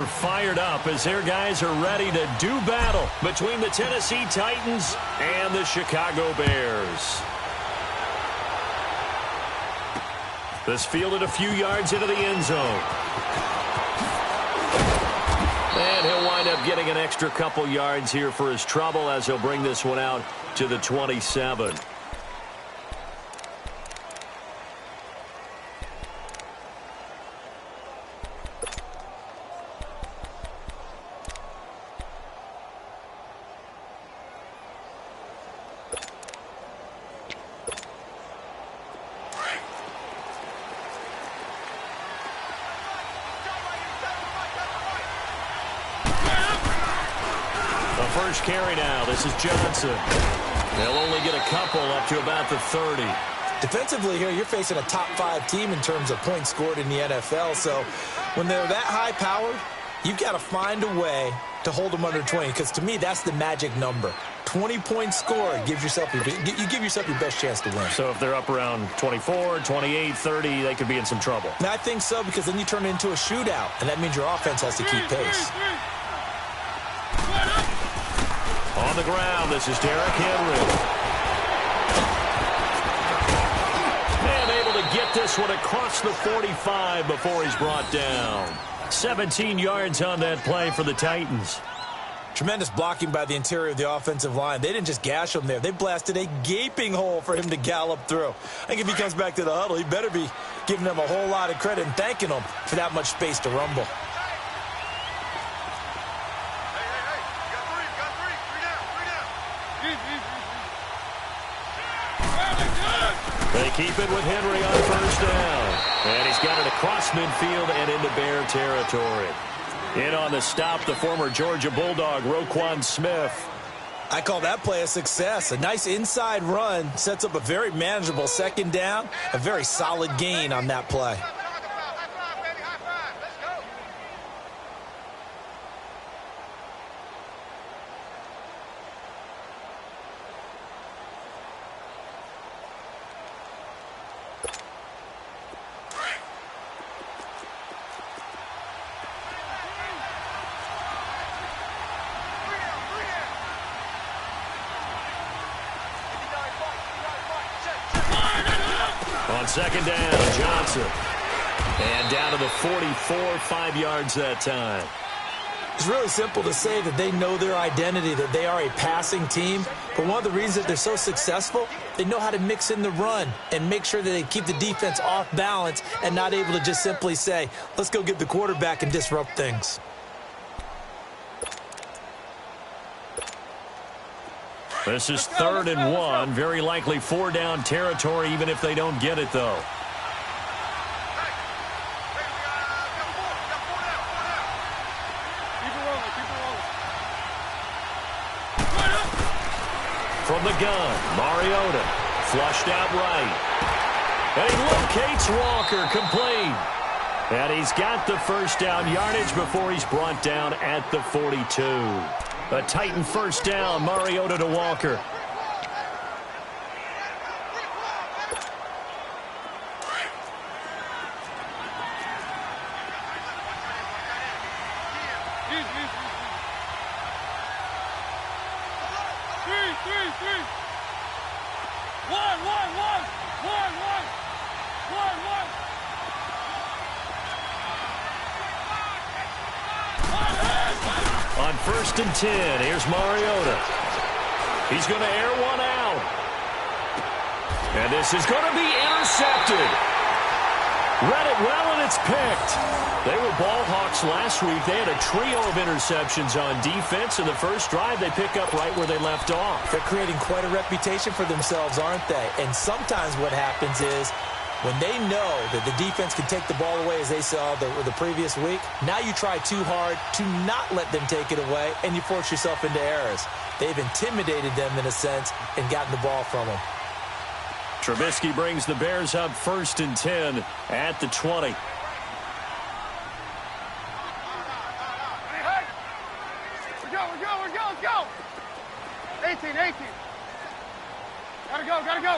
fired up as their guys are ready to do battle between the Tennessee Titans and the Chicago Bears. This fielded a few yards into the end zone. And he'll wind up getting an extra couple yards here for his trouble as he'll bring this one out to the 27. First carry now. This is Johnson. They'll only get a couple up to about the 30. Defensively here, you're facing a top-5 team in terms of points scored in the NFL. So when they're that high-powered, you've got to find a way to hold them under 20. Because to me, that's the magic number. 20 points scored gives yourself you give yourself your best chance to win. So if they're up around 24, 28, 30, they could be in some trouble. And I think so, because then you turn it into a shootout, and that means your offense has to keep pace. On the ground, this is Derrick Henry. And able to get this one across the 45 before he's brought down. 17 yards on that play for the Titans. Tremendous blocking by the interior of the offensive line. They didn't just gash him there. They blasted a gaping hole for him to gallop through. I think if he comes back to the huddle, he better be giving them a whole lot of credit and thanking them for that much space to rumble. They keep it with Henry on first down. And he's got it across midfield and into Bear territory. In on the stop, the former Georgia Bulldog, Roquan Smith. I call that play a success. A nice inside run sets up a very manageable second down. A very solid gain on that play. Second down, Johnson. And down to the 44, 5 yards that time. It's really simple to say that they know their identity, that they are a passing team. But one of the reasons that they're so successful, they know how to mix in the run and make sure that they keep the defense off balance and not able to just simply say, let's go get the quarterback and disrupt things. This is 3rd and 1. Very likely 4-down territory, even if they don't get it, though. From the gun, Mariota. Flushed out right. And he locates Walker, complete. And he's got the first down yardage before he's brought down at the 42. A Titan first down, Mariota to Walker. On 1st and 10, here's Mariota. He's going to air one out. And this is going to be intercepted. Read it well, and it's picked. They were ball hawks last week. They had a trio of interceptions on defense. In the first drive, they pick up right where they left off. They're creating quite a reputation for themselves, aren't they? And sometimes what happens is, when they know that the defense can take the ball away, as they saw the previous week, now you try too hard to not let them take it away, and you force yourself into errors. They've intimidated them, in a sense, and gotten the ball from them. Trubisky brings the Bears up 1st and 10 at the 20. Let's go. 18. Gotta go.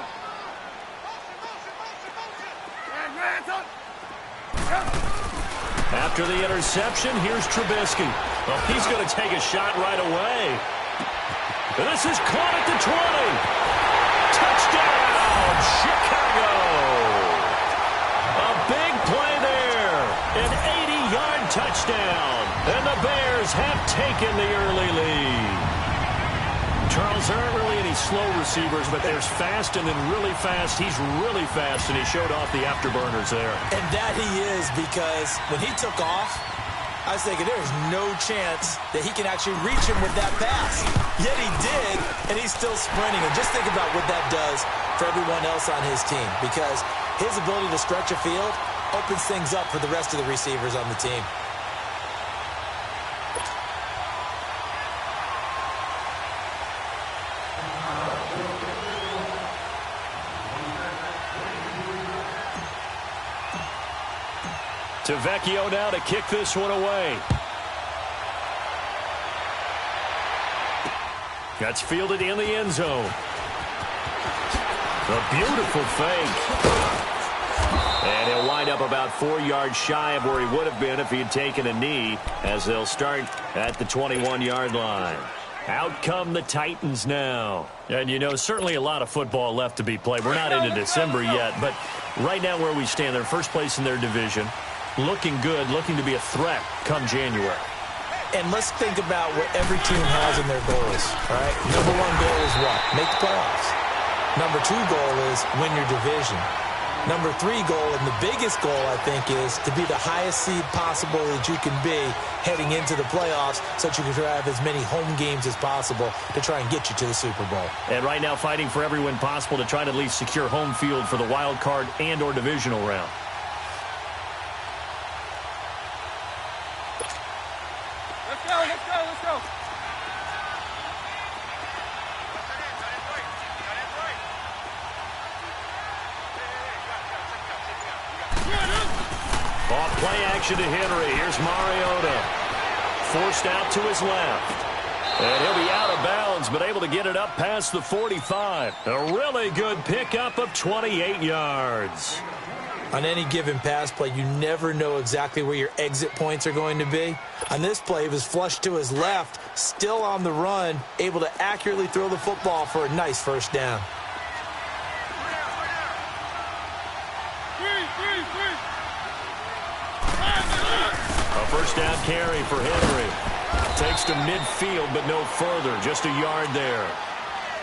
After the interception, here's Trubisky. Well, he's going to take a shot right away. This is caught at the 20. Touchdown, Chicago. A big play there. An 80-yard touchdown. And the Bears have taken the early lead. Charles, there aren't really any slow receivers, but there's fast and then really fast. He's really fast, and he showed off the afterburners there. And that he is, because when he took off, I was thinking there's no chance that he can actually reach him with that pass. Yet he did, and he's still sprinting. And just think about what that does for everyone else on his team, because his ability to stretch a field opens things up for the rest of the receivers on the team. To Vecchio now to kick this one away. That's fielded in the end zone. A beautiful fake. And he'll wind up about 4 yards shy of where he would have been if he had taken a knee, as they'll start at the 21-yard line. Out come the Titans now. And, you know, certainly a lot of football left to be played. We're not into December yet, but right now where we stand, they're first place in their division. Looking good, looking to be a threat come January. And let's think about what every team has in their goals, right? Number one goal is what? Make the playoffs. Number two goal is win your division. Number three goal, and the biggest goal, I think, is to be the highest seed possible that you can be heading into the playoffs so that you can have as many home games as possible to try and get you to the Super Bowl. And right now fighting for every win possible to try to at least secure home field for the wild card and or divisional round. Let's go. Off play action to Henry. Here's Mariota. Forced out to his left. And he'll be out of bounds, but able to get it up past the 45. A really good pickup of 28 yards. On any given pass play, you never know exactly where your exit points are going to be. On this play, he was flushed to his left, still on the run, able to accurately throw the football for a nice first down. A first down carry for Henry. Takes to midfield, but no further. Just a yard there.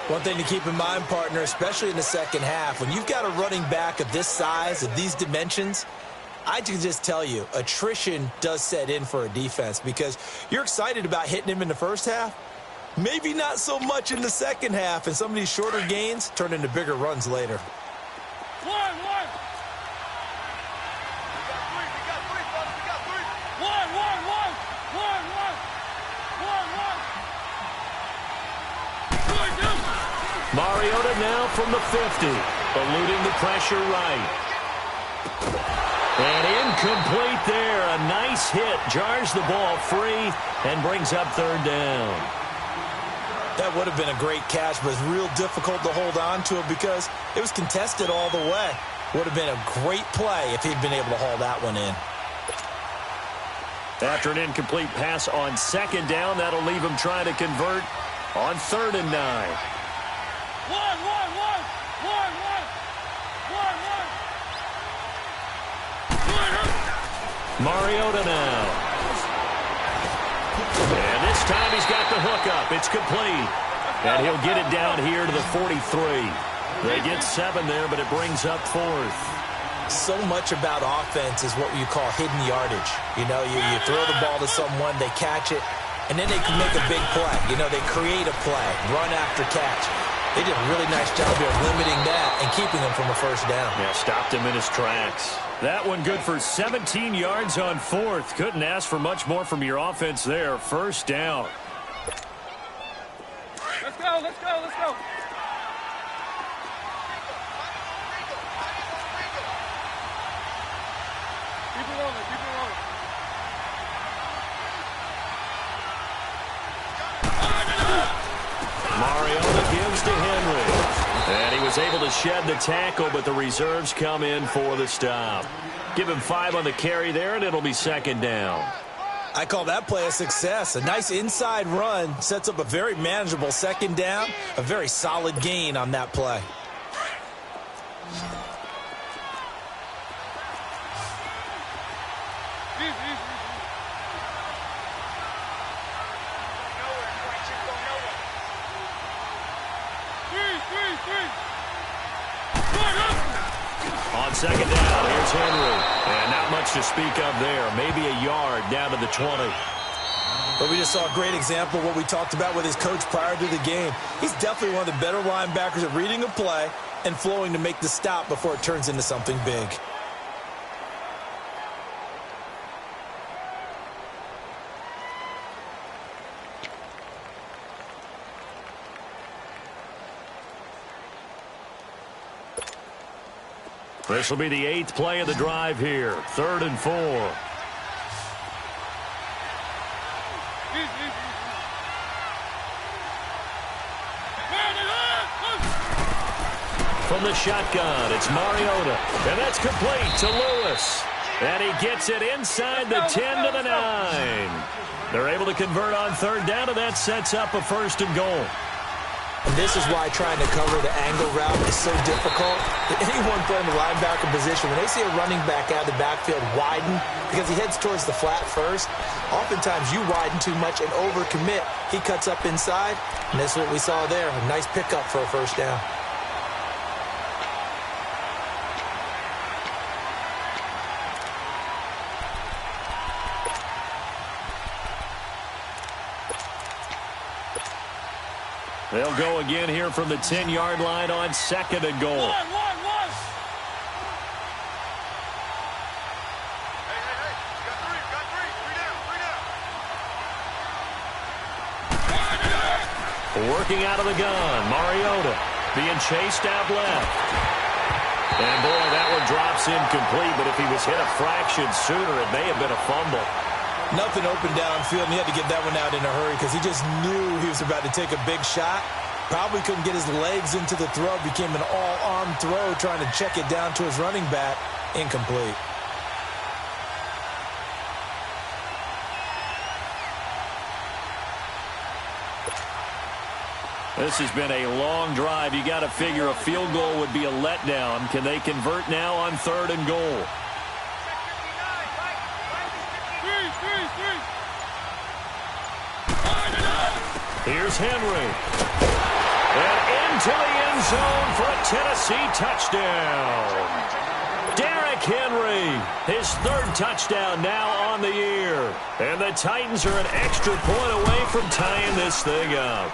One thing to keep in mind, partner, especially in the second half, when you've got a running back of this size, of these dimensions, I can just tell you, attrition does set in for a defense because you're excited about hitting him in the first half. Maybe not so much in the second half, and some of these shorter gains turn into bigger runs later. One. Mariota now from the 50, eluding the pressure right. And incomplete there. A nice hit. Jars the ball free and brings up third down. That would have been a great catch, but it's real difficult to hold on to it because it was contested all the way. Would have been a great play if he'd been able to haul that one in. After an incomplete pass on second down, that'll leave him trying to convert on 3rd and 9. Mariota now. And this time he's got the hook up. It's complete. And he'll get it down here to the 43. They get 7 there, but it brings up 4th. So much about offense is what you call hidden yardage. You know, you throw the ball to someone, they catch it, and then they can make a big play. You know, they create a play, run after catch. They did a really nice job of limiting that and keeping him from a first down. Yeah, stopped him in his tracks. That one good for 17 yards on 4th. Couldn't ask for much more from your offense there. First down. Let's go. Keep it rolling. Mariota gives to Henry. And he was Was able to shed the tackle, but the reserves come in for the stop. Give him 5 on the carry there, and it'll be second down. I call that play a success. A nice inside run sets up a very manageable second down, a very solid gain on that play. On second down, here's Henry. And not much to speak of there. Maybe a yard down to the 20. But we just saw a great example of what we talked about with his coach prior to the game. He's definitely one of the better linebackers at reading a play and flowing to make the stop before it turns into something big. This will be the 8th play of the drive here. 3rd and 4. From the shotgun, it's Mariota. And that's complete to Lewis. And he gets it inside the 10 to the 9. They're able to convert on 3rd down, and that sets up a 1st and goal. And this is why trying to cover the angle route is so difficult. Anyone playing the linebacker position, when they see a running back out of the backfield widen because he heads towards the flat first, oftentimes you widen too much and overcommit. He cuts up inside, and this is what we saw there. A nice pickup for a 1st down. They'll go again here from the 10-yard line on 2nd and goal. One. Hey, got three down. Working out of the gun, Mariota being chased out left. And boy, that one drops incomplete, but if he was hit a fraction sooner, it may have been a fumble. Nothing open downfield, and he had to get that one out in a hurry because he just knew he was about to take a big shot. Probably couldn't get his legs into the throw. Became an all-arm throw trying to check it down to his running back. Incomplete. This has been a long drive. You got to figure a field goal would be a letdown. Can they convert now on 3rd and goal? Here's Henry. And into the end zone for a Tennessee touchdown. Derrick Henry, his 3rd touchdown now on the year. And the Titans are an extra point away from tying this thing up.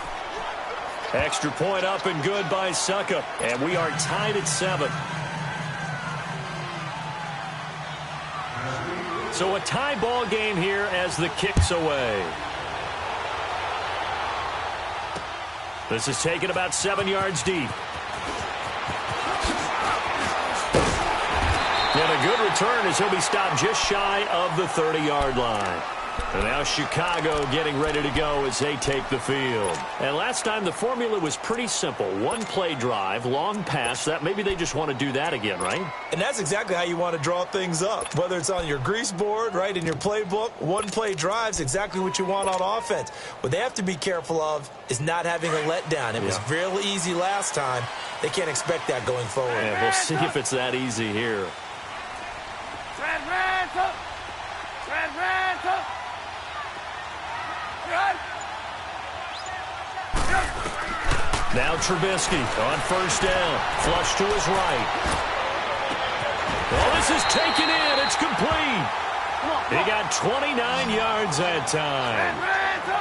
Extra point up and good by Suckup. And we are tied at 7. So a tie ball game here as the kick's away. This is taken about 7 yards deep. And a good return as he'll be stopped just shy of the 30-yard line. And now Chicago getting ready to go as they take the field. And last time the formula was pretty simple. 1-play drive, long pass. That maybe they just want to do that again, right? And that's exactly how you want to draw things up. Whether it's on your grease board, right, in your playbook, 1-play drive's exactly what you want on offense. What they have to be careful of is not having a letdown. It was real easy last time. They can't expect that going forward. And we'll see if it's that easy here. Now Trubisky on 1st down. Flush to his right. Oh, this is taken in. It's complete. He got 29 yards that time.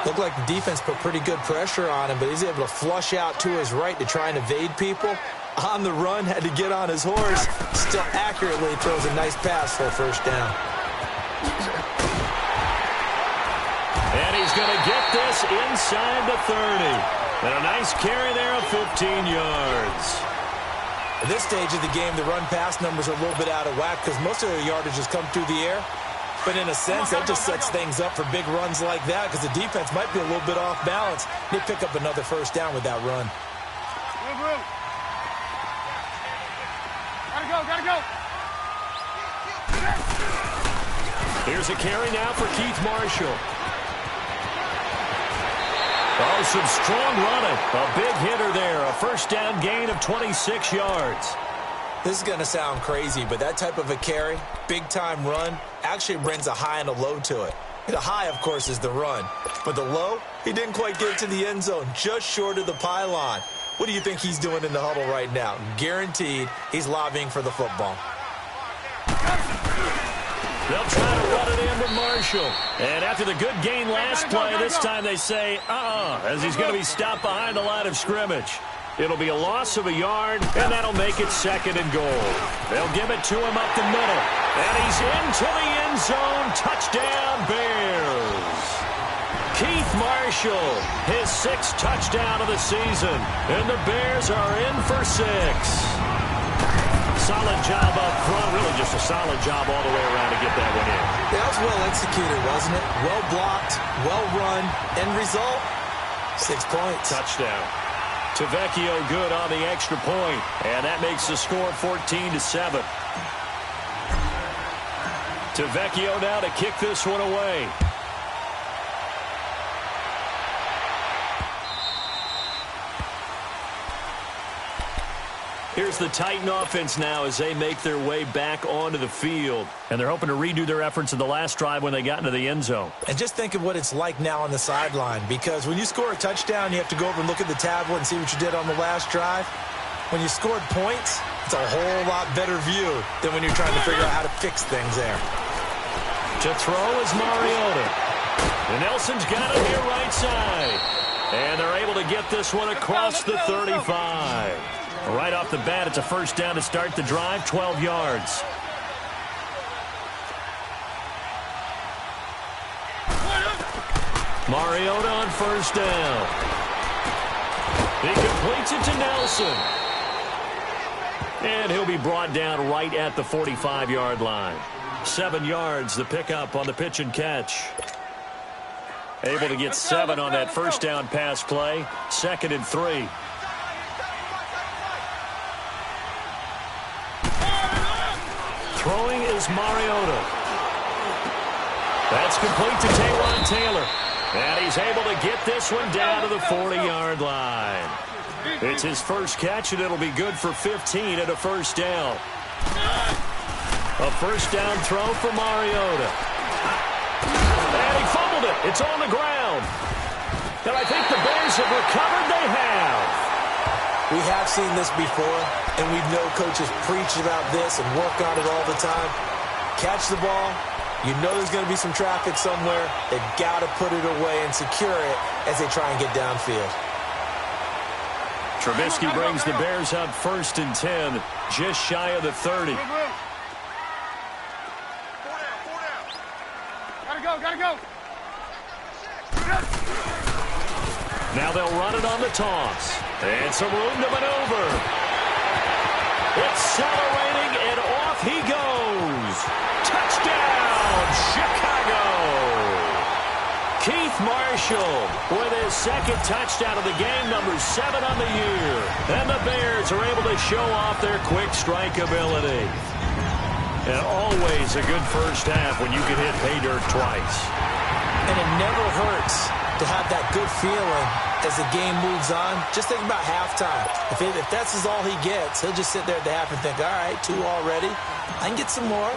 Looked like the defense put pretty good pressure on him, but he's able to flush out to his right to try and evade people. On the run, had to get on his horse. Still accurately throws a nice pass for a 1st down. And he's going to get this inside the 30. And a nice carry there of 15 yards. At this stage of the game, the run-pass numbers are a little bit out of whack because most of their yardage has come through the air. But in a sense, that just sets things up for big runs like that because the defense might be a little bit off balance. They pick up another 1st down with that run. Here's a carry now for Keith Marshall. Oh, some strong running. A big hitter there. A first down gain of 26 yards. This is going to sound crazy, but that type of a carry, big-time run, actually brings a high and a low to it. The high, of course, is the run. But the low, he didn't quite get to the end zone, just short of the pylon. What do you think he's doing in the huddle right now? Guaranteed he's lobbying for the football. They'll try to run it in with Marshall. And after the good gain last play, this time they say, as he's going to be stopped behind the line of scrimmage. It'll be a loss of a yard, and that'll make it 2nd and goal. They'll give it to him up the middle. And he's into the end zone. Touchdown, Bears. Keith Marshall, his 6th touchdown of the season. And the Bears are in for 6. Solid job up front. Really just a solid job all the way around to get that one in. That was well executed, wasn't it? Well blocked, well run. End result, 6 points. Touchdown. Tavecchio good on the extra point. And that makes the score 14-7. Tavecchio now to kick this one away. Here's the Titan offense now as they make their way back onto the field. And they're hoping to redo their efforts in the last drive when they got into the end zone. And just think of what it's like now on the sideline. Because when you score a touchdown, you have to go over and look at the tablet and see what you did on the last drive. When you scored points, it's a whole lot better view than when you're trying to figure out how to fix things there. To throw is Mariota. And Nelson's got it here right side. And they're able to get this one across the 35. Right off the bat, it's a first down to start the drive, 12 yards. Mariota on first down. He completes it to Nelson. And he'll be brought down right at the 45-yard line. 7 yards, the pickup on the pitch and catch. Able to get 7 on that first down pass play. 2nd and 3. Throwing is Mariota. That's complete to Taywan Taylor. And he's able to get this one down to the 40-yard line. It's his first catch, and it'll be good for 15 at a first down. A first down throw for Mariota. And he fumbled it. It's on the ground. And I think the Bears have recovered. They have. We have seen this before, and we know coaches preach about this and work on it all the time. Catch the ball. You know there's going to be some traffic somewhere. They've got to put it away and secure it as they try and get downfield. Trubisky brings the Bears out 1st and 10, just shy of the 30. Gotta go. Now they'll run it on the toss. And some room to maneuver. Accelerating, and off he goes. Touchdown, Chicago. Keith Marshall with his 2nd touchdown of the game, number 7 on the year. And the Bears are able to show off their quick strike ability. And always a good first half when you can hit pay dirt twice. And it never hurts to have that good feeling as the game moves on. Just think about halftime. If that's all he gets, he'll just sit there at the half and think, all right, 2 already. I can get some more.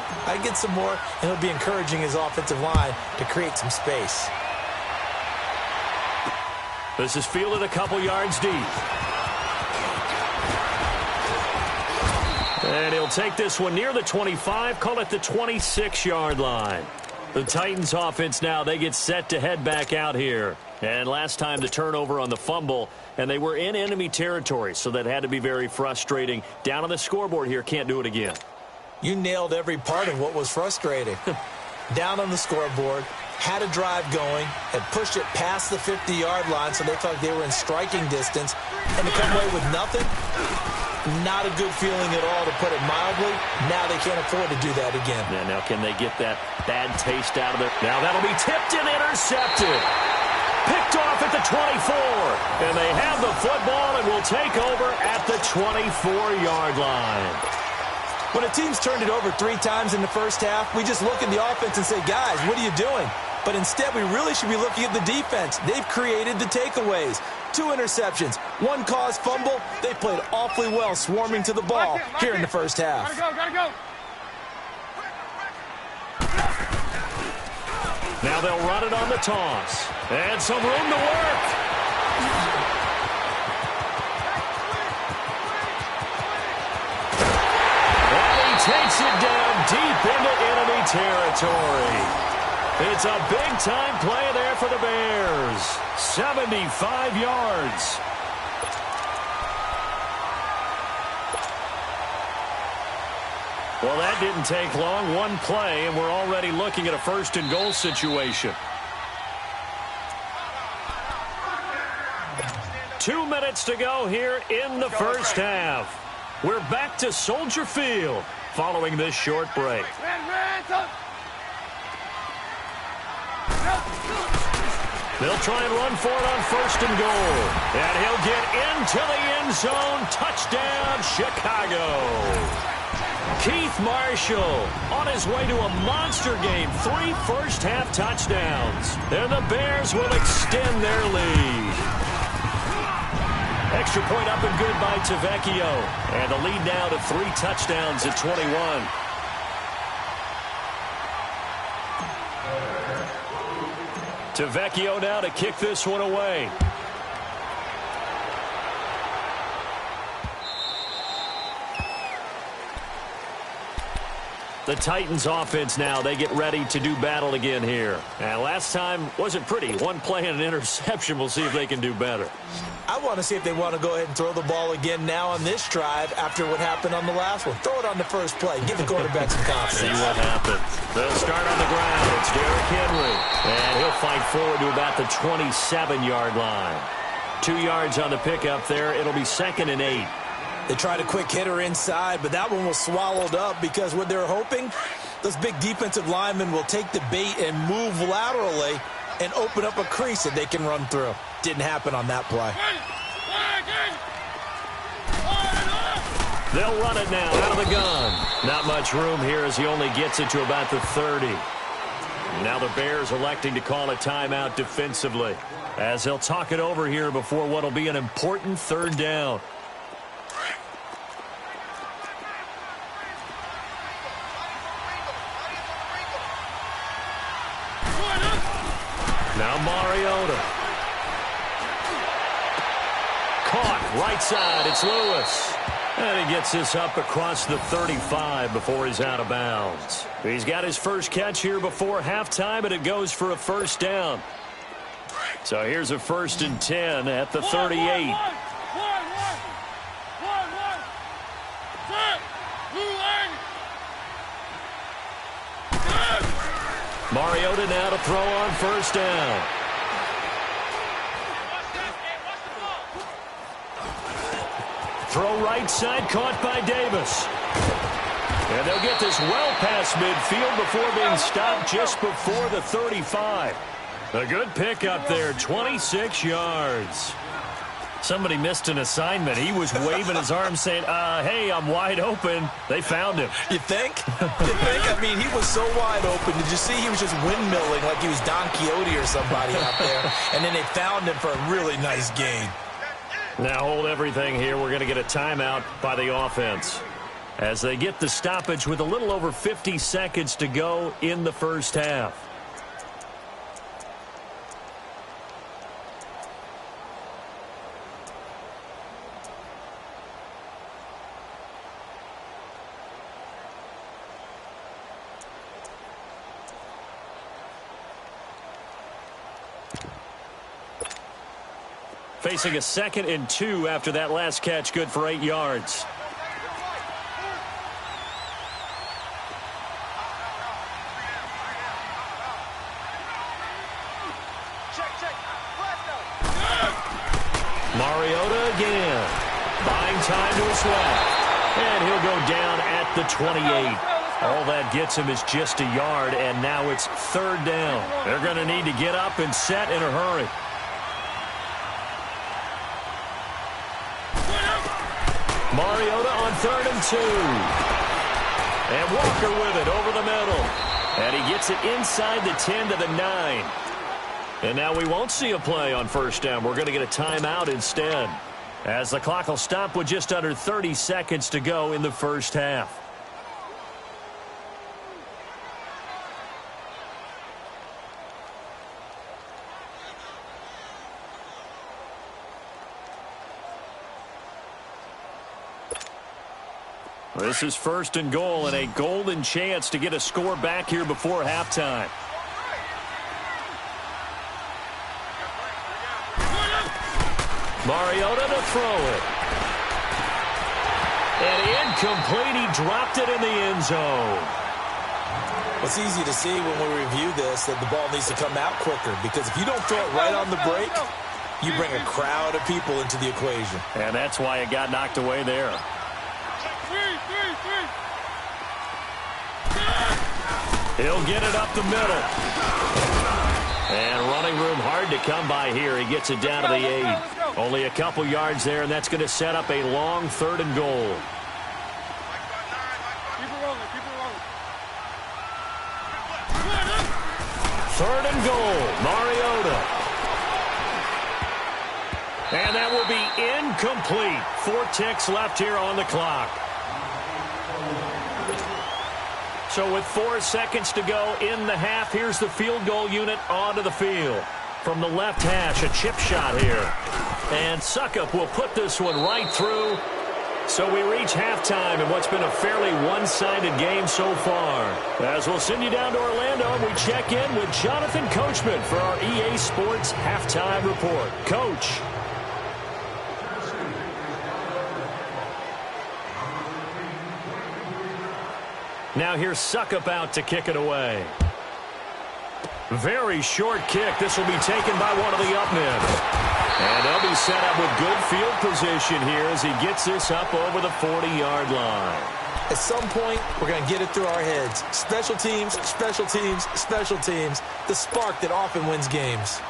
And he'll be encouraging his offensive line to create some space. This is fielded a couple yards deep. And he'll take this one near the 25, call it the 26-yard line. The Titans offense now, they get set to head back out here. And last time the turnover on the fumble, and they were in enemy territory, so that had to be very frustrating. Down on the scoreboard here, can't do it again. You nailed every part of what was frustrating. Down on the scoreboard, had a drive going, had pushed it past the 50-yard line, so they thought they were in striking distance, and to come away with nothing, not a good feeling at all, to put it mildly. Now they can't afford to do that again. Yeah, now can they get that bad taste out of it? Now that'll be tipped and intercepted. Picked off at the 24. And they have the football and will take over at the 24-yard line. When a team's turned it over 3 times in the first half, we just look at the offense and say, guys, what are you doing? But instead, we really should be looking at the defense. They've created the takeaways. 2 interceptions, 1 caused fumble. They played awfully well swarming to the ball here in the first half. Gotta go. Now they'll run it on the toss. And some room to work. And he takes it down deep into enemy territory. It's a big-time play there for the Bears. 75 yards. Well, that didn't take long. 1 play, and we're already looking at a first-and-goal situation. 2 minutes to go here in the first half. We're back to Soldier Field following this short break. They'll try and run for it on first and goal. And he'll get into the end zone. Touchdown, Chicago. Keith Marshall on his way to a monster game. 3 first-half touchdowns. And the Bears will extend their lead. Extra point up and good by Tavecchio. And the lead now to 3 touchdowns at 21. Tavecchio now to kick this one away. The Titans offense now, they get ready to do battle again here. And last time wasn't pretty. 1 play and an interception. We'll see if they can do better. I want to see if they want to go ahead and throw the ball again now on this drive after what happened on the last one. Throw it on the first play. Give the quarterback some confidence. See what happens. They'll start on the ground. It's Derrick Henry. And he'll fight forward to about the 27-yard line. 2 yards on the pickup there. It'll be 2nd and 8. They tried a quick hitter inside, but that one was swallowed up because what they're hoping, those big defensive linemen will take the bait and move laterally and open up a crease that they can run through. Didn't happen on that play. They'll run it now out of the gun. Not much room here as he only gets it to about the 30. Now the Bears electing to call a timeout defensively as they'll talk it over here before what will be an important 3rd down. Now Mariota. Caught right side. It's Lewis. And he gets this up across the 35 before he's out of bounds. He's got his first catch here before halftime, and it goes for a 1st down. So here's a 1st and 10 at the 38. Mariota now to throw on 1st down. Throw right side, caught by Davis. And they'll get this well past midfield before being stopped just before the 35. A good pickup there, 26 yards. Somebody missed an assignment. He was waving his arms saying, hey, I'm wide open. They found him. You think? I mean, he was so wide open. Did you see he was just windmilling like he was Don Quixote or somebody out there? And then they found him for a really nice gain. Now hold everything here. We're going to get a timeout by the offense as they get the stoppage with a little over 50 seconds to go in the first half. Facing a 2nd and 2 after that last catch, good for 8 yards. Mariota again. Buying time to his left. And he'll go down at the 28. All that gets him is just a yard, and now it's 3rd down. They're going to need to get up and set in a hurry. Mariota on 3rd and 2. And Walker with it over the middle. And he gets it inside the 10 to the 9. And now we won't see a play on first down. We're going to get a timeout instead, as the clock will stop with just under 30 seconds to go in the first half. This is first and goal, and a golden chance to get a score back here before halftime. Mariota to throw it. And incomplete. He dropped it in the end zone. It's easy to see when we review this that the ball needs to come out quicker, because if you don't throw it right on the break, you bring a crowd of people into the equation. And that's why it got knocked away there. He'll get it up the middle. And running room hard to come by here. He gets it down to the 8. Only a couple yards there, and that's going to set up a long 3rd and goal. Keep it rolling, keep it rolling. 3rd and goal, Mariota. And that will be incomplete. 4 ticks left here on the clock. So with 4 seconds to go in the half, here's the field goal unit onto the field. From the left hash, a chip shot here. And Suckup will put this one right through. So we reach halftime in what's been a fairly one-sided game so far. As we'll send you down to Orlando, we check in with Jonathan Coachman for our EA Sports Halftime Report. Coach. Now here's Suckup out to kick it away. Very short kick. This will be taken by one of the up men. And they'll be set up with good field position here as he gets this up over the 40-yard line. At some point, we're going to get it through our heads. Special teams, special teams, special teams. The spark that often wins games.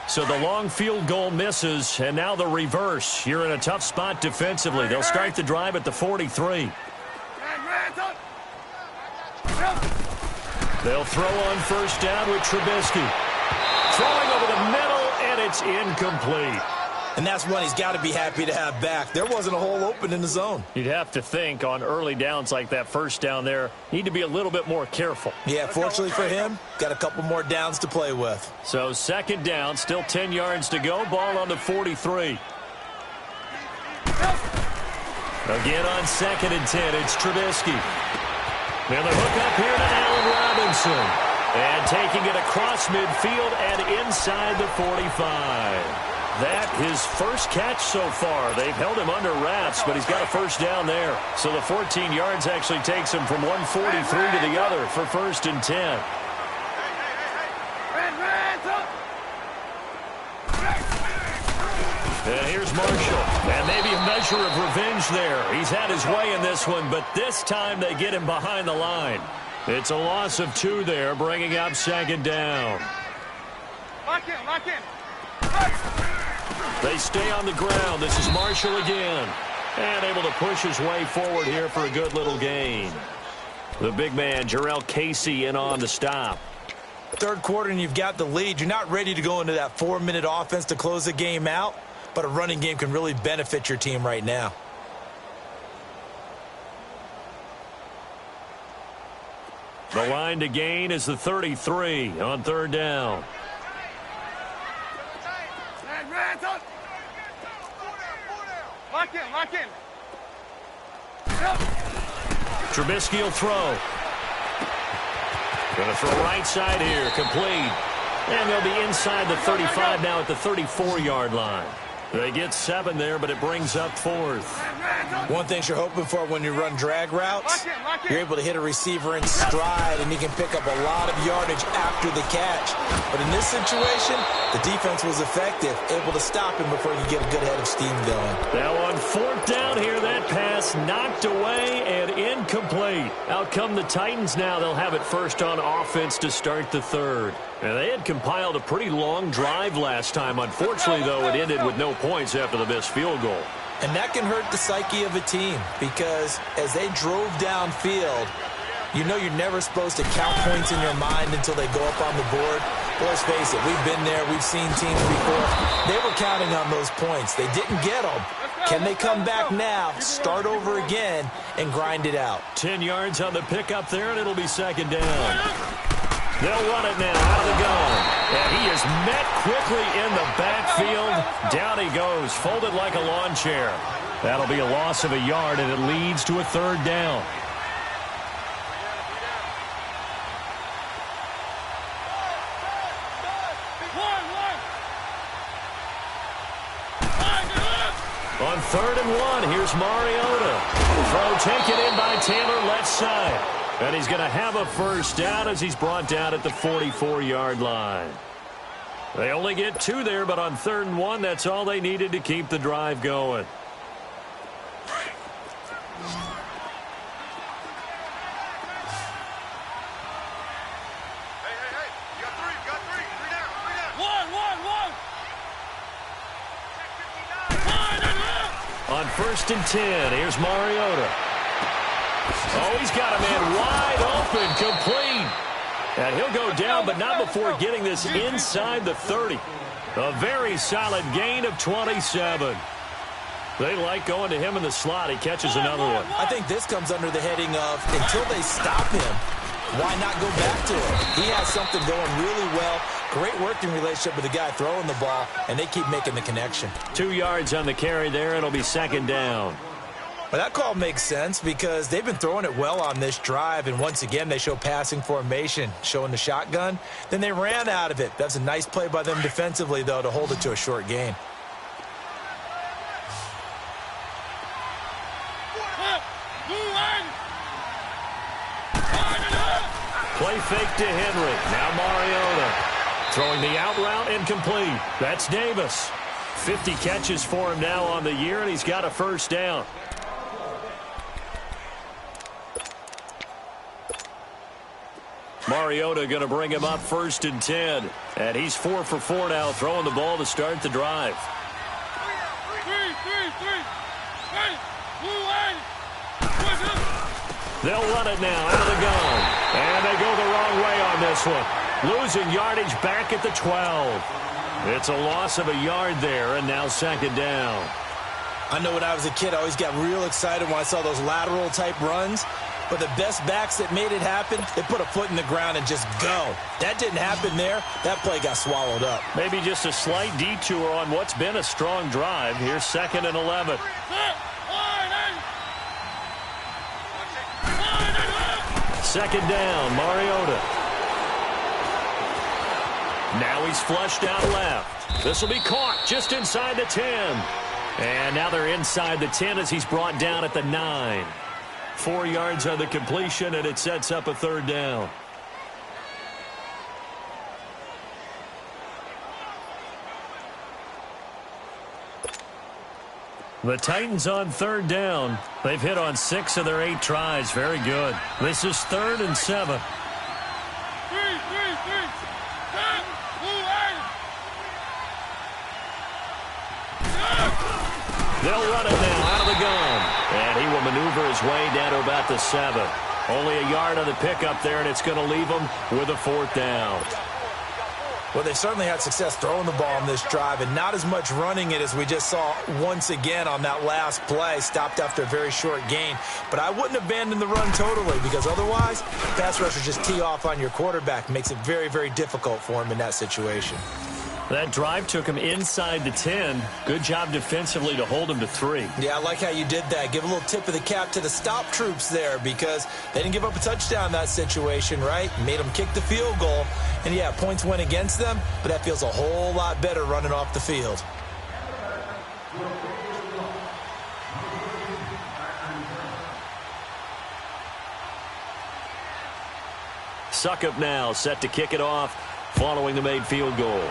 So the long field goal misses, and now the reverse. You're in a tough spot defensively. They'll start the drive at the 43. They'll throw on first down with Trubisky. Throwing over the middle, and it's incomplete. And that's one he's got to be happy to have back. There wasn't a hole open in the zone. You'd have to think on early downs like that first down there, need to be a little bit more careful. Yeah, fortunately for him, got a couple more downs to play with. So second down, still 10 yards to go. Ball on the 43. Again on 2nd and 10, it's Trubisky. And the hook up here to Allen Robinson. And taking it across midfield and inside the 45. That his first catch so far. They've held him under wraps, but he's got a first down there. So the 14 yards actually takes him from 143 to the other for 1st and 10. And here's Marshall. And maybe a measure of revenge there. He's had his way in this one, but this time they get him behind the line. It's a loss of 2 there, bringing up 2nd down. Lock in, lock in. They stay on the ground. This is Marshall again. And able to push his way forward here for a good little gain. The big man, Jarrell Casey, in on the stop. 3rd quarter and you've got the lead. You're not ready to go into that 4-minute offense to close the game out, but a running game can really benefit your team right now. The line to gain is the 33 on 3rd down. Lock in, lock in. Trubisky will throw. Going to throw right side here, complete. And they'll be inside the 35 now at the 34-yard line. They get 7 there, but it brings up 4th. One thing you're hoping for when you run drag routes, you're able to hit a receiver in stride, and he can pick up a lot of yardage after the catch. But in this situation, the defense was effective, able to stop him before he could get a good head of steam going. Now on 4th down here, that pass knocked away and incomplete. Out come the Titans now. They'll have it first on offense to start the 3rd. And they had compiled a pretty long drive last time. Unfortunately, though, it ended with no points after the missed field goal. And that can hurt the psyche of a team because as they drove downfield, you know you're never supposed to count points in your mind until they go up on the board. Well, let's face it, we've been there. We've seen teams before. They were counting on those points. They didn't get them. Can they come back now, start over again, and grind it out? 10 yards on the pickup there, and it'll be 2nd down. They'll run it now out of the gun. And he is met quickly in the backfield. Down he goes, folded like a lawn chair. That'll be a loss of a yard, and it leads to a 3rd down. On 3rd and 1, here's Mariota. Throw taken in by Taylor, left side. And he's going to have a first down as he's brought down at the 44-yard line. They only get 2 there, but on 3rd and 1, that's all they needed to keep the drive going. Hey. You got 3. You got 3. 3 down. 1. On 1st and 10, here's Mariota. Oh, he's got a man wide open, complete. And he'll go down, but not before getting this inside the 30. A very solid gain of 27. They like going to him in the slot. He catches another one. I think this comes under the heading of until they stop him, why not go back to him? He has something going really well. Great working relationship with the guy throwing the ball, and they keep making the connection. 2 yards on the carry there. It'll be 2nd down. Well, that call makes sense because they've been throwing it well on this drive, and once again, they show passing formation, showing the shotgun. Then they ran out of it. That's a nice play by them defensively, though, to hold it to a short gain. Play fake to Henry. Now Mariota. Throwing the out route incomplete. That's Davis. 50 catches for him now on the year, and he's got a first down. Mariota going to bring him up 1st and 10. And he's 4 for 4 now, throwing the ball to start the drive. 3. They'll run it now out of the gun. And they go the wrong way on this one. Losing yardage back at the 12. It's a loss of a yard there, and now 2nd down. I know when I was a kid, I always got real excited when I saw those lateral-type runs. But the best backs that made it happen, they put a foot in the ground and just go. That didn't happen there. That play got swallowed up. Maybe just a slight detour on what's been a strong drive. Here's 2nd and 11. 2nd down, Mariota. Now he's flushed out left. This will be caught just inside the 10. And now they're inside the 10 as he's brought down at the 9. 4 yards on the completion, and it sets up a 3rd down. The Titans on 3rd down. They've hit on 6 of their 8 tries. Very good. This is 3rd and 7. They'll run it now out of the gun. And he will maneuver his way down to about the 7. Only a yard on the pickup there, and it's going to leave him with a 4th down. Well, they've certainly had success throwing the ball on this drive and not as much running it as we just saw once again on that last play. Stopped after a very short gain. But I wouldn't abandon the run totally because otherwise, pass rushers just tee off on your quarterback. Makes it very, very difficult for him in that situation. That drive took him inside the 10. Good job defensively to hold him to 3. Yeah, I like how you did that. Give a little tip of the cap to the stop troops there because they didn't give up a touchdown in that situation, right? Made them kick the field goal. And, yeah, points went against them, but that feels a whole lot better running off the field. Suckup now set to kick it off following the made field goal.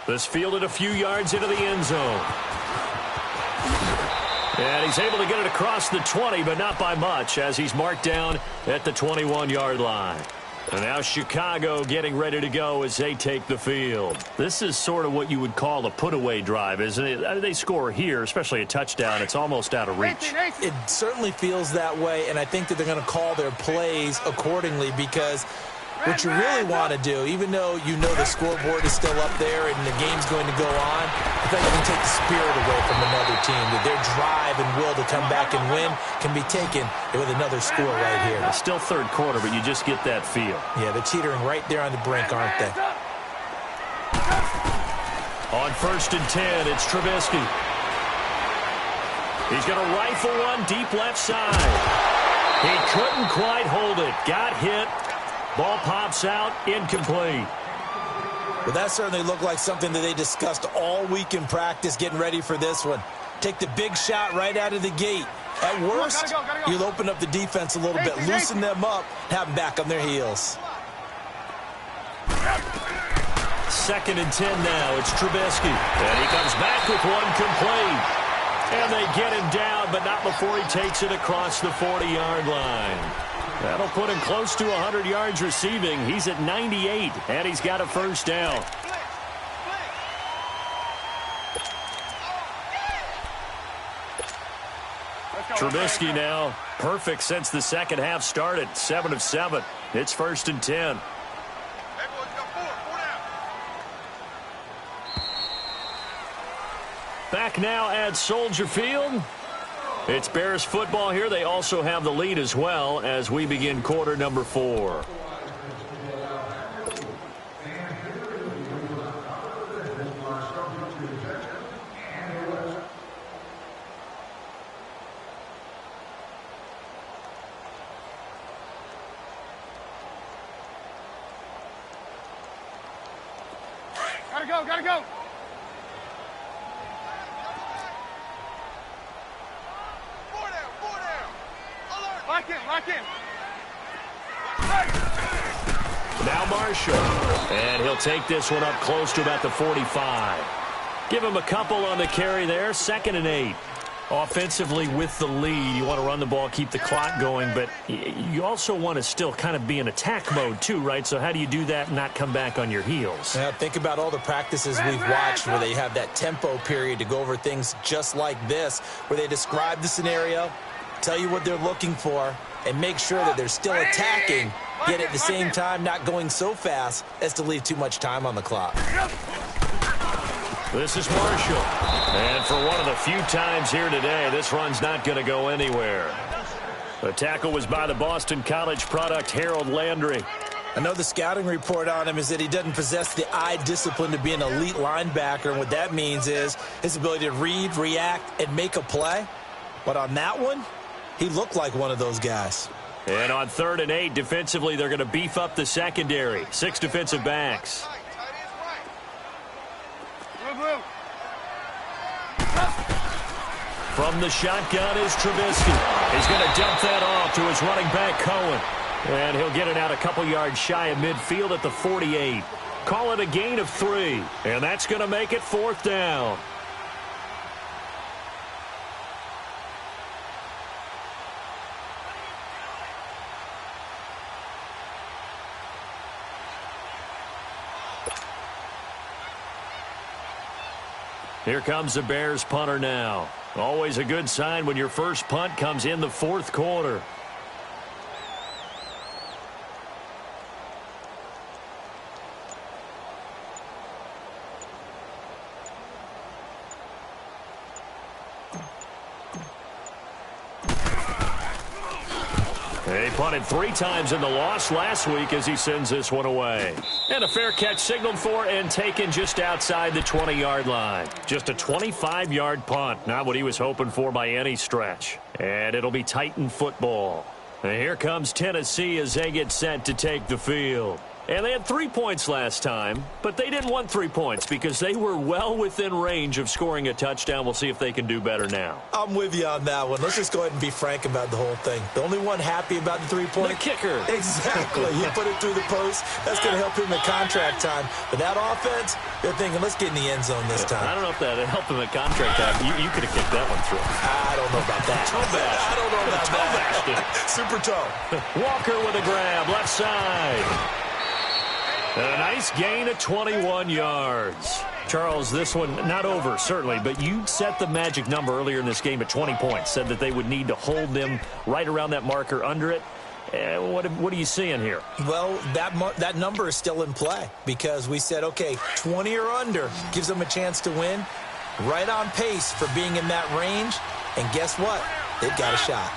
This fielded a few yards into the end zone. And he's able to get it across the 20, but not by much, as he's marked down at the 21-yard line. And now Chicago getting ready to go as they take the field. This is sort of what you would call a put-away drive, isn't it? They score here, especially a touchdown. It's almost out of reach. It certainly feels that way, and I think that they're going to call their plays accordingly, because what you really want to do, even though you know the scoreboard is still up there and the game's going to go on, I think you can take the spirit away from another team. That their drive and will to come back and win can be taken with another score right here. It's still third quarter, but you just get that feel. Yeah, they're teetering right there on the brink, aren't they? On 1st and 10, it's Trubisky. He's going to rifle one deep left side. He couldn't quite hold it. Got hit. Ball pops out, incomplete. Well, that certainly looked like something that they discussed all week in practice, getting ready for this one. Take the big shot right out of the gate. At worst, you'll open up the defense a little bit, loosen them up, have them back on their heels. 2nd and 10 now. It's Trubisky. And he comes back with one complete. And they get him down, but not before he takes it across the 40-yard line. That'll put him close to 100 yards receiving. He's at 98, and he's got a first down. Trubisky now, perfect since the second half started. 7 of 7. It's 1st and 10. Back now at Soldier Field. It's Bears football here. They also have the lead as well as we begin quarter number 4. Gotta go. Lock in. Now Marshall. And he'll take this one up close to about the 45. Give him a couple on the carry there. 2nd and 8. Offensively with the lead, you want to run the ball, keep the clock going, but you also want to still kind of be in attack mode too, right? So how do you do that and not come back on your heels? Now, think about all the practices we've watched where they have that tempo period to go over things just like this, where they describe the scenario, tell you what they're looking for, and make sure that they're still attacking, yet at the same time not going so fast as to leave too much time on the clock. This is Marshall. And for one of the few times here today, this run's not going to go anywhere. The tackle was by the Boston College product, Harold Landry. I know the scouting report on him is that he doesn't possess the eye discipline to be an elite linebacker, and what that means is his ability to read, react, and make a play. But on that one, he looked like one of those guys. And on 3rd and 8, defensively, they're going to beef up the secondary. 6 defensive backs. From the shotgun is Trubisky. He's going to dump that off to his running back, Cohen. And he'll get it out a couple yards shy of midfield at the 48. Call it a gain of 3. And that's going to make it 4th down. Here comes the Bears punter now. Always a good sign when your first punt comes in the 4th quarter. He punted 3 times in the loss last week as he sends this one away. And a fair catch signaled for and taken just outside the 20-yard line. Just a 25-yard punt, not what he was hoping for by any stretch. And it'll be Titan football. And here comes Tennessee as they get set to take the field. And they had 3 points last time, but they didn't want 3 points because they were well within range of scoring a touchdown. We'll see if they can do better now. I'm with you on that one. Let's just go ahead and be frank about the whole thing. The only one happy about the 3-point? The kicker. Exactly. He put it through the post. That's going to help him at contract time. But that offense, they're thinking, let's get in the end zone this time. I don't know if that helped him at contract time. You could have kicked that one through. I don't know about that. Toe bash. I don't know about that. Super toe. Walker with a grab, left side. A nice gain of 21 yards. Charles, this one not over, certainly, but you set the magic number earlier in this game at 20 points, said that they would need to hold them right around that marker under it. What are you seeing here? Well, that number is still in play because we said, okay, 20 or under gives them a chance to win. Right on pace for being in that range. And guess what? They've got a shot.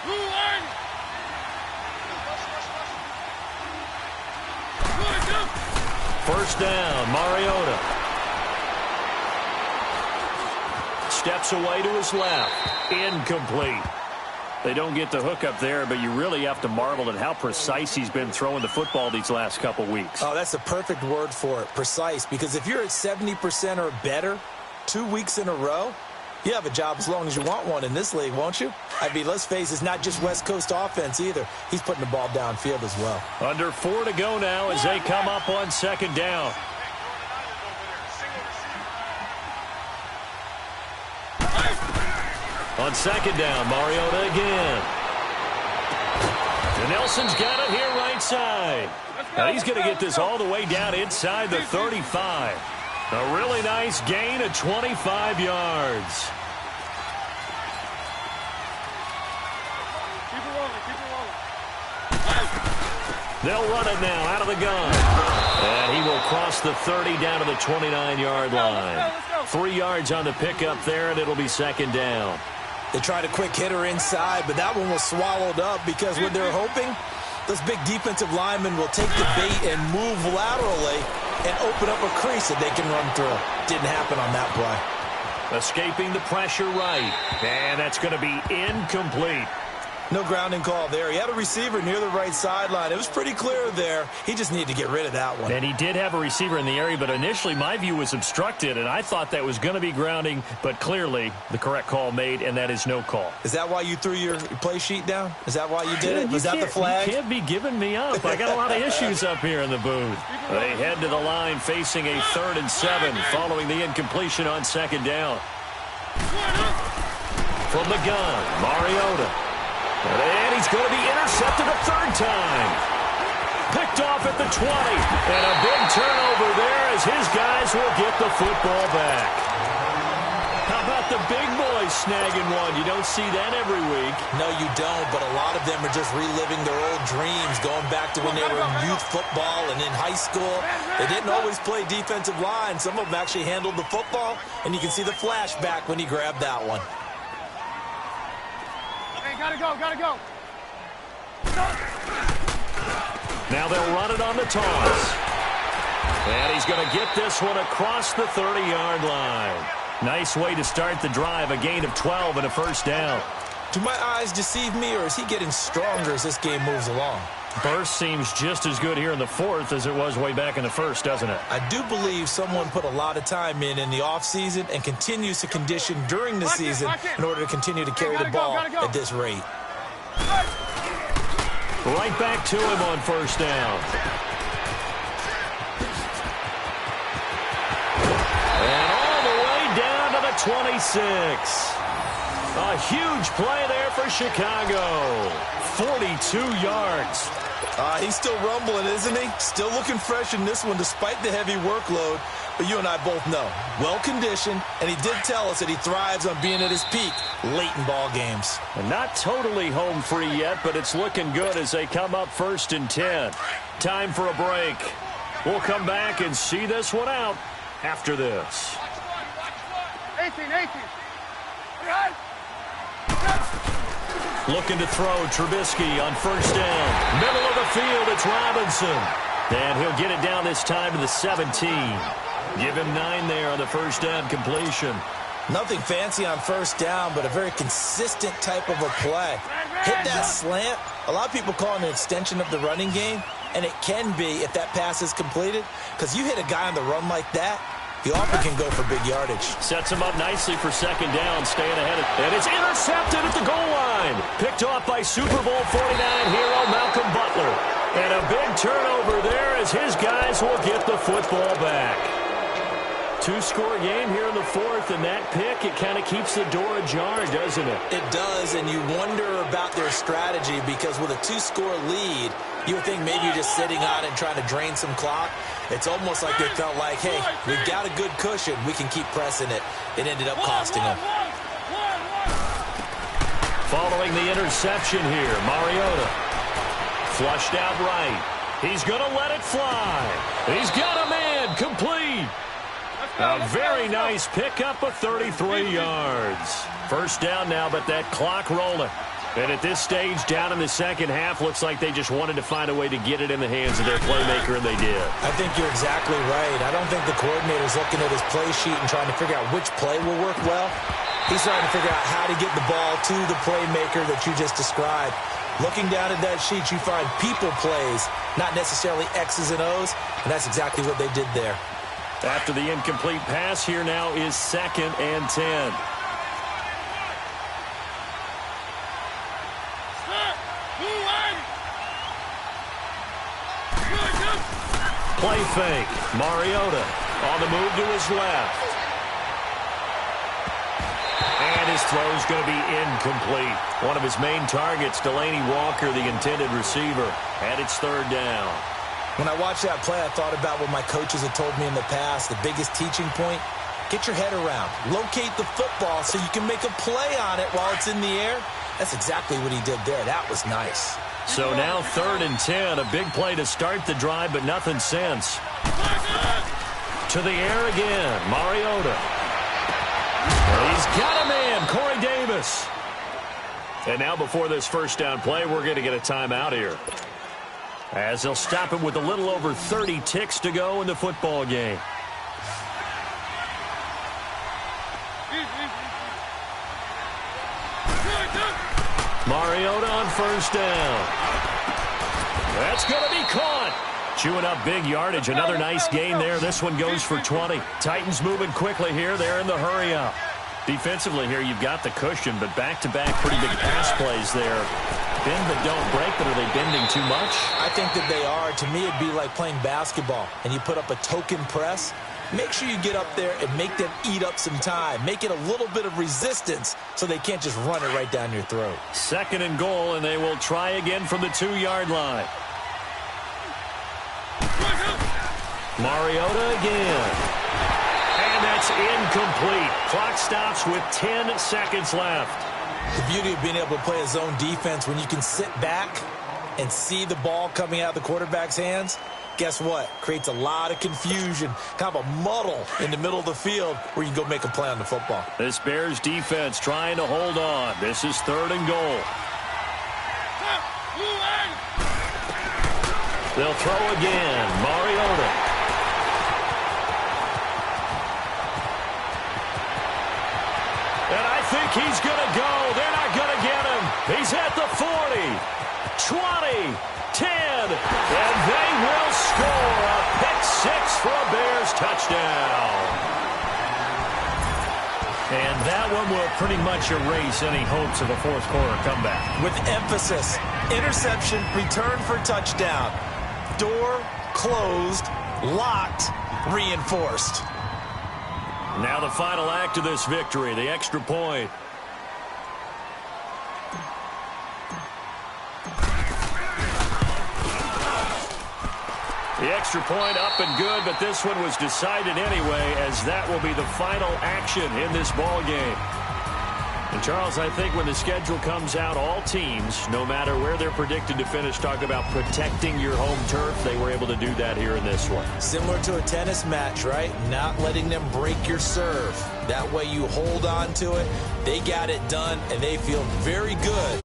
First down, Mariota. Steps away to his left. Incomplete. They don't get the hook up there, but you really have to marvel at how precise he's been throwing the football these last couple weeks. Oh, that's the perfect word for it, precise, because if you're at 70% or better 2 weeks in a row, you have a job as long as you want one in this league, won't you? I mean, let's face it, it's not just West Coast offense either. He's putting the ball downfield as well. Under 4 to go now as they come up on second down. On second down, Mariota again. And Nelson's got it here right side. Now he's going to get this all the way down inside the 35. A really nice gain of 25 yards. Keep it rolling, keep it rolling. They'll run it now out of the gun. And he will cross the 30 down to the 29-yard line. 3 yards on the pickup there, and it'll be second down. They tried a quick hitter inside, but that one was swallowed up because what they're hoping, those big defensive linemen will take the bait and move laterally and open up a crease that they can run through. Didn't happen on that play. Escaping the pressure right. And that's going to be incomplete. No grounding call there. He had a receiver near the right sideline. It was pretty clear there. He just needed to get rid of that one. And he did have a receiver in the area, but initially my view was obstructed, and I thought that was going to be grounding, but clearly the correct call made, and that is no call. Is that why you threw your play sheet down? Is that why you did it? Was that the flag? You can't be giving me up. I got a lot of issues up here in the booth. They head to the line facing a 3rd and 7 following the incompletion on second down. From the gun, Mariota. And he's going to be intercepted a 3rd time. Picked off at the 20. And a big turnover there as his guys will get the football back. How about the big boys snagging one? You don't see that every week. No, you don't, but a lot of them are just reliving their old dreams, going back to when they were in youth football and in high school. They didn't always play defensive line. Some of them actually handled the football, and you can see the flashback when he grabbed that one. Gotta go, gotta go. Now they'll run it on the toss. And he's going to get this one across the 30-yard line. Nice way to start the drive, a gain of 12 and a first down. Do my eyes deceive me, or is he getting stronger as this game moves along? Burst seems just as good here in the 4th as it was way back in the 1st, doesn't it? I do believe someone put a lot of time in the offseason and continues to condition during the season in order to continue to carry the ball at this rate. Right back to him on first down. And all the way down to the 26. A huge play there for Chicago. 42 yards. He's still rumbling, isn't he? Still looking fresh in this one despite the heavy workload. But you and I both know, well-conditioned, and he did tell us that he thrives on being at his peak late in ball games. And not totally home free yet, but it's looking good as they come up 1st and 10. Time for a break. We'll come back and see this one out after this. 18. Looking to throw, Trubisky on first down. Middle of the field, it's Robinson. And he'll get it down this time to the 17. Give him 9 there on the first down completion. Nothing fancy on first down, but a very consistent type of a play. Hit that slant. A lot of people call it an extension of the running game. And it can be if that pass is completed, because you hit a guy on the run like that, he often can go for big yardage. Sets him up nicely for second down, staying ahead. And it's intercepted at the goal line. Picked off by Super Bowl 49 hero Malcolm Butler. And a big turnover there as his guys will get the football back. Two-score game here in the fourth, and that pick, it kind of keeps the door ajar, doesn't it? It does, and you wonder about their strategy because with a two-score lead, you would think maybe you're just sitting on it and trying to drain some clock. It's almost like they felt like, hey, we've got a good cushion. We can keep pressing it. It ended up costing them. Following the interception here, Mariota. Flushed out right. He's going to let it fly. He's got a man complete. A very nice pickup of 33 yards. First down now, but that clock rolling. And at this stage, down in the second half, looks like they just wanted to find a way to get it in the hands of their playmaker, and they did. I think you're exactly right. I don't think the coordinator's looking at his play sheet and trying to figure out which play will work well. He's trying to figure out how to get the ball to the playmaker that you just described. Looking down at that sheet, you find people plays, not necessarily X's and O's, and that's exactly what they did there. After the incomplete pass, here now is 2nd and 10. Play fake. Mariota on the move to his left. And his throw is going to be incomplete. One of his main targets, Delaney Walker, the intended receiver, and it's 3rd down. When I watched that play, I thought about what my coaches had told me in the past. The biggest teaching point, get your head around. Locate the football so you can make a play on it while it's in the air. That's exactly what he did there. That was nice. So now 3rd and 10, a big play to start the drive, but nothing since. To the air again, Mariota. He's got a man, Corey Davis. And now before this first down play, we're going to get a timeout here, as they'll stop it with a little over 30 ticks to go in the football game. Mariota on first down. That's going to be caught. Chewing up big yardage. Another nice gain there. This one goes for 20. Titans moving quickly here. They're in the hurry up. Defensively here, you've got the cushion, but back-to-back pretty big pass plays there. Bend but don't break, but are they bending too much? I think that they are. To me, it'd be like playing basketball, and you put up a token press. Make sure you get up there and make them eat up some time. Make it a little bit of resistance so they can't just run it right down your throat. 2nd and goal, and they will try again from the 2-yard line. Mariota again. And that's incomplete. Clock stops with 10 seconds left. The beauty of being able to play a zone defense when you can sit back and see the ball coming out of the quarterback's hands, guess what? Creates a lot of confusion, kind of a muddle in the middle of the field where you can go make a play on the football. This Bears defense trying to hold on. This is 3rd and goal. They'll throw again. Mariota. And I think he's going to go. They're not going to get him. He's at the 40, 20, 10, and they will score a pick-6 for a Bears touchdown. And that one will pretty much erase any hopes of a fourth-quarter comeback. With emphasis, interception, return for touchdown. Door closed, locked, reinforced. Now the final act of this victory, the extra point. The extra point up and good, but this one was decided anyway, as that will be the final action in this ball game. And, Charles, I think when the schedule comes out, all teams, no matter where they're predicted to finish, talk about protecting your home turf. They were able to do that here in this one. Similar to a tennis match, right? Not letting them break your serve. That way you hold on to it. They got it done, and they feel very good